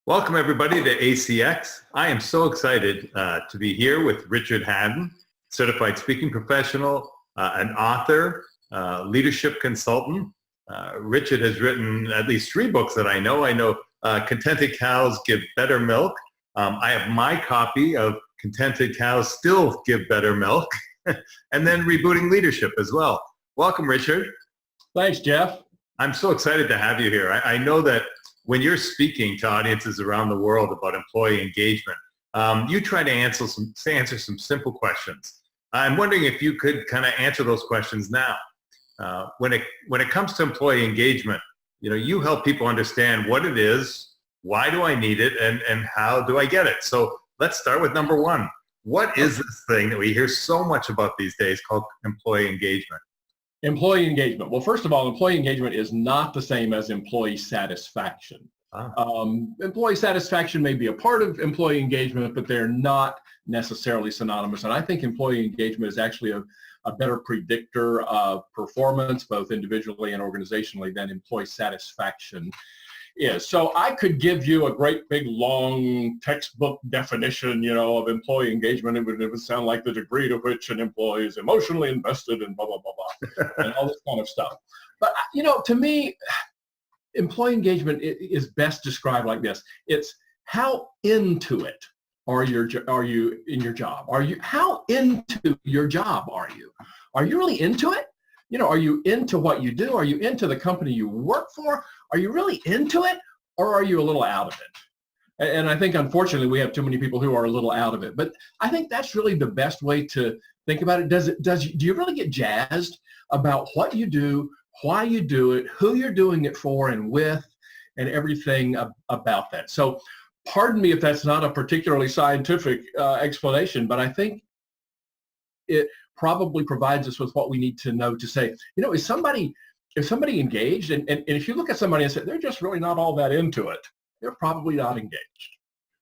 Welcome everybody to ACX. I am so excited to be here with Richard Hadden, certified speaking professional, an author, leadership consultant. Richard has written at least 3 books that I know. Contented Cows Give Better Milk. I have my copy of Contented Cows Still Give Better Milk, and then Rebooting Leadership as well. Welcome, Richard. Thanks, Jeff. I'm so excited to have you here. I know that when you're speaking to audiences around the world about employee engagement, you try to answer some simple questions. I'm wondering if you could kind of answer those questions now. When it comes to employee engagement, you help people understand what it is, why do I need it, and how do I get it? So let's start with number 1. What is this thing that we hear so much about these days called employee engagement? Employee engagement. Well, first of all, employee engagement is not the same as employee satisfaction. Employee satisfaction may be a part of employee engagement, but they're not necessarily synonymous. And I think employee engagement is actually a better predictor of performance, both individually and organizationally, than employee satisfaction is. So I could give you a great big long textbook definition, of employee engagement. It would sound like the degree to which an employee is emotionally invested in blah, blah, blah, blah, and all this kind of stuff. But, to me, employee engagement is best described like this. It's how into it are you in your job? How into your job are you? Are you really into it? Are you into what you do? Are you into the company you work for? Are you really into it, or are you a little out of it? And I think, unfortunately, we have too many people who are a little out of it. But I think that's really the best way to think about it. Do you really get jazzed about what you do, why you do it, who you're doing it for and with, and everything about that? So pardon me if that's not a particularly scientific explanation, but I think it probably provides us with what we need to know to say, is somebody engaged? And if you look at somebody and say, they're just really not all that into it, they're probably not engaged.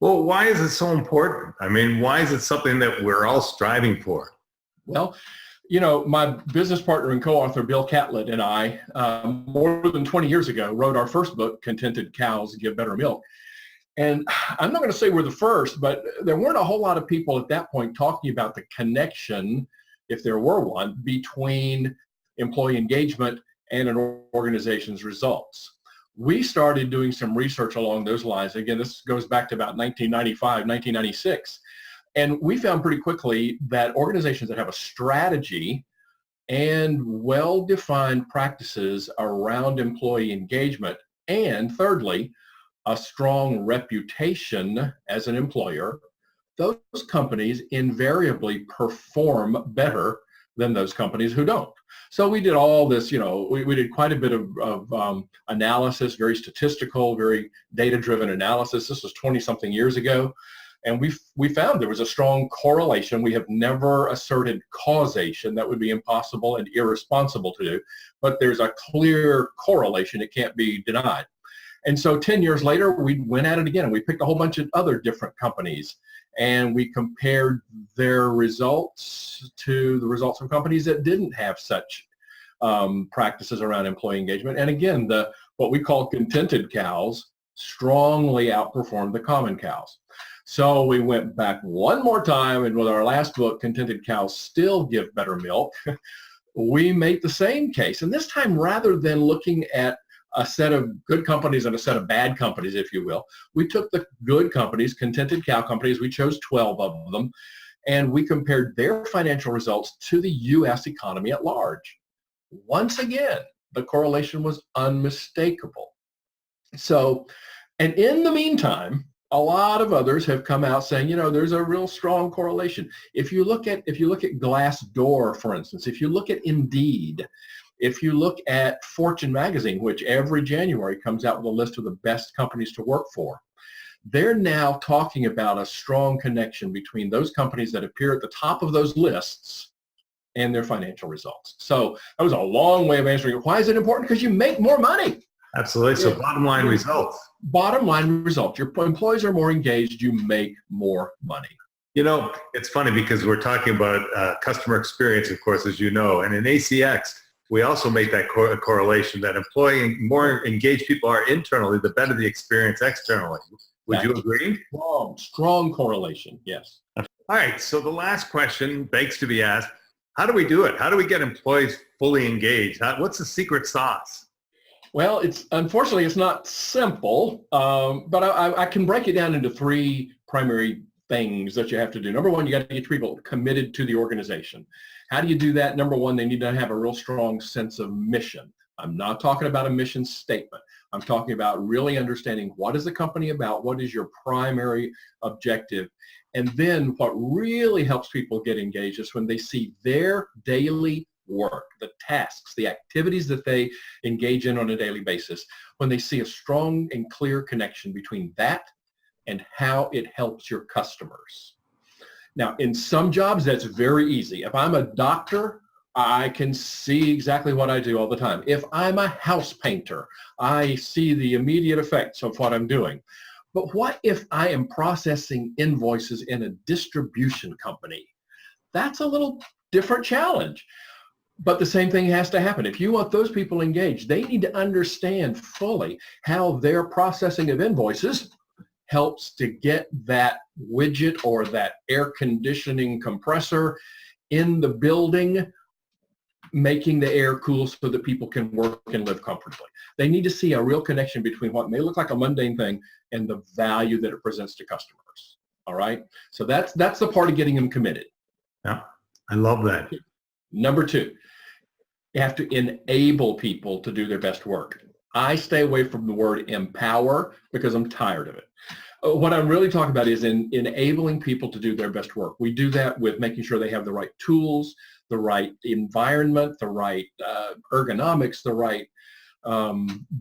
Well, why is it so important? I mean, why is it something that we're all striving for? Well, my business partner and co-author, Bill Catlett, and I, more than 20 years ago, wrote our first book, Contented Cows Give Better Milk. And I'm not going to say we're the first, but there weren't a whole lot of people at that point talking about the connection, if there were one, between employee engagement and an organization's results. We started doing some research along those lines. Again, this goes back to about 1995, 1996. And we found pretty quickly that organizations that have a strategy and well-defined practices around employee engagement, and thirdly, a strong reputation as an employer, those companies invariably perform better than those companies who don't. So we did all this, we did quite a bit of analysis, very statistical, very data-driven analysis. This was 20-something years ago. And we found there was a strong correlation. We have never asserted causation. That would be impossible and irresponsible to do. But there's a clear correlation. It can't be denied. And so 10 years later, we went at it again, and we picked a whole bunch of other different companies, and we compared their results to the results of companies that didn't have such practices around employee engagement. And again, what we call contented cows strongly outperformed the common cows. So we went back one more time, and with our last book, Contented Cows Still Give Better Milk, we made the same case. And this time, rather than looking at a set of good companies and a set of bad companies, if you will, we took the good companies, contented cow companies, we chose 12 of them, and we compared their financial results to the U.S. economy at large. Once again, the correlation was unmistakable. So, and in the meantime, a lot of others have come out saying, there's a real strong correlation. If you look at Glassdoor, for instance, if you look at Indeed, if you look at Fortune magazine, which every January comes out with a list of the best companies to work for, they're now talking about a strong connection between those companies that appear at the top of those lists and their financial results. So that was a long way of answering it. Why is it important? Because you make more money. Absolutely. So bottom line results. Bottom line results. Your employees are more engaged. You make more money. It's funny because we're talking about customer experience, of course, as you know, and in ACX, we also make that correlation that more engaged people are internally, the better the experience externally. Would you agree? Strong correlation, yes. All right, so the last question begs to be asked, how do we do it? How do we get employees fully engaged? What's the secret sauce? Well, unfortunately, it's not simple, but I can break it down into three primary things that you have to do. Number one, you got to get people committed to the organization. How do you do that? Number one, they need to have a real strong sense of mission. I'm not talking about a mission statement. I'm talking about really understanding what is the company about, what is your primary objective, and then what really helps people get engaged is when they see their daily work, the tasks, the activities that they engage in on a daily basis, when they see a strong and clear connection between that and how it helps your customers. Now, in some jobs, that's very easy. If I'm a doctor, I can see exactly what I do all the time. If I'm a house painter, I see the immediate effects of what I'm doing. But what if I am processing invoices in a distribution company? That's a little different challenge. But the same thing has to happen. If you want those people engaged, they need to understand fully how their processing of invoices helps to get that widget or that air conditioning compressor in the building, making the air cool so that people can work and live comfortably. They need to see a real connection between what may look like a mundane thing and the value that it presents to customers. All right? So that's the part of getting them committed. Yeah, I love that. Number two, you have to enable people to do their best work. I stay away from the word empower because I'm tired of it. What I'm really talking about is enabling people to do their best work. We do that with making sure they have the right tools, the right environment, the right ergonomics, the right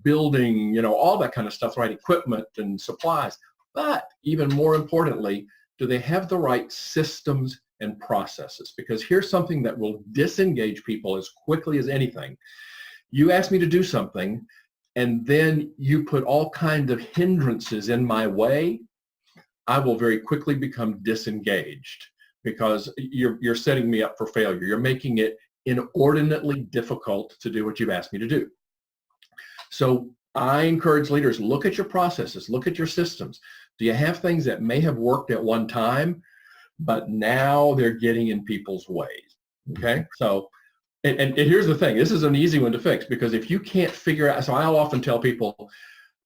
building, all that kind of stuff, the right equipment and supplies. But even more importantly, do they have the right systems and processes? Because here's something that will disengage people as quickly as anything. You ask me to do something, and then you put all kinds of hindrances in my way, I will very quickly become disengaged because you're setting me up for failure. You're making it inordinately difficult to do what you've asked me to do. So I encourage leaders, look at your processes, look at your systems. Do you have things that may have worked at one time, but now they're getting in people's ways? Okay, so and here's the thing, this is an easy one to fix because if you can't figure out, so I'll often tell people,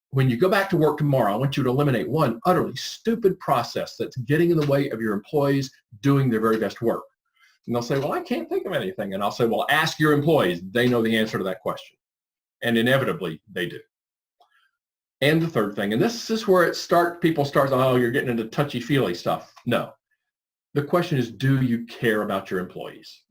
when you go back to work tomorrow, I want you to eliminate one utterly stupid process that's getting in the way of your employees doing their very best work. And they'll say, well, I can't think of anything. And I'll say, well, ask your employees. They know the answer to that question. And inevitably, they do. And the third thing, and this is where people start, oh, you're getting into touchy-feely stuff. No. The question is, do you care about your employees?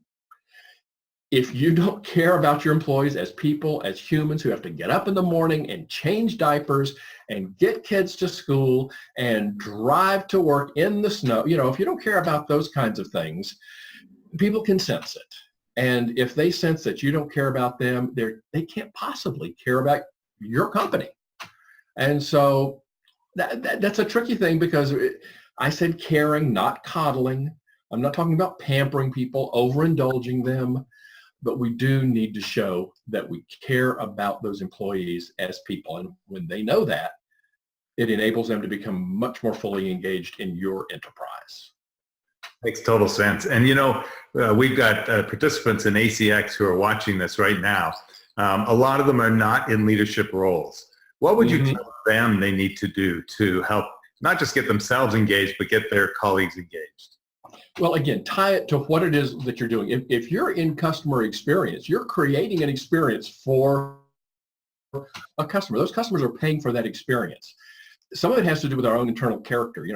If you don't care about your employees as people, as humans who have to get up in the morning and change diapers and get kids to school and drive to work in the snow, if you don't care about those kinds of things, people can sense it. And if they sense that you don't care about them, they can't possibly care about your company. And so that's a tricky thing because I said caring, not coddling. I'm not talking about pampering people, overindulging them. But we do need to show that we care about those employees as people. And when they know that, it enables them to become much more fully engaged in your enterprise. Makes total sense. And we've got participants in ACX who are watching this right now. A lot of them are not in leadership roles. What would you tell them they need to do to help not just get themselves engaged, but get their colleagues engaged? Well, again, tie it to what it is that you're doing. If you're in customer experience, you're creating an experience for a customer. Those customers are paying for that experience. Some of it has to do with our own internal character.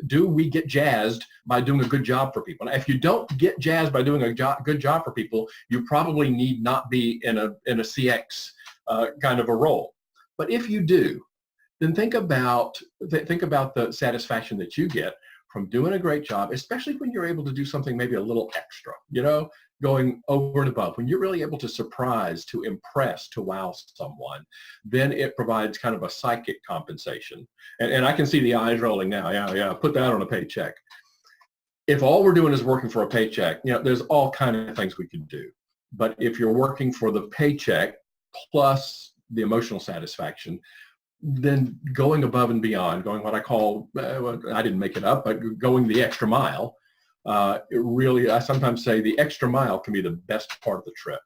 Do we get jazzed by doing a good job for people? Now, if you don't get jazzed by doing a good job for people, you probably need not be in a CX kind of a role. But if you do, then think about the satisfaction that you get from doing a great job, especially when you're able to do something maybe a little extra, going over and above. When you're really able to surprise, to impress, to wow someone, then it provides kind of a psychic compensation. And I can see the eyes rolling now. Yeah, put that on a paycheck. If all we're doing is working for a paycheck, there's all kinds of things we can do. But if you're working for the paycheck plus the emotional satisfaction, then going above and beyond, going what I call, I didn't make it up, but going the extra mile. It really, I sometimes say the extra mile can be the best part of the trip.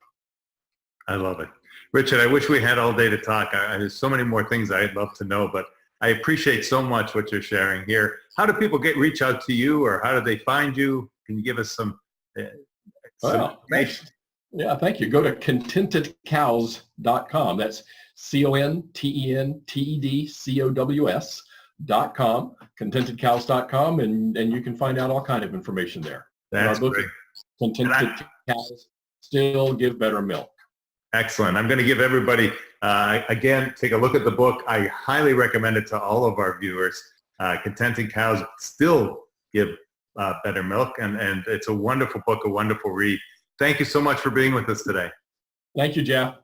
I love it. Richard, I wish we had all day to talk. There's so many more things I'd love to know, but I appreciate so much what you're sharing here. How do people reach out to you, or how do they find you? Can you give us some information? Yeah, thank you. Go to contentedcows.com. That's CONTENTEDCOWS.com, contentedcows.com, and you can find out all kind of information there. That's great. Contented Cows Still Give Better Milk. Excellent. I'm going to give everybody, again, take a look at the book. I highly recommend it to all of our viewers. Contented Cows Still Give Better Milk, and it's a wonderful book, a wonderful read. Thank you so much for being with us today. Thank you, Jeff.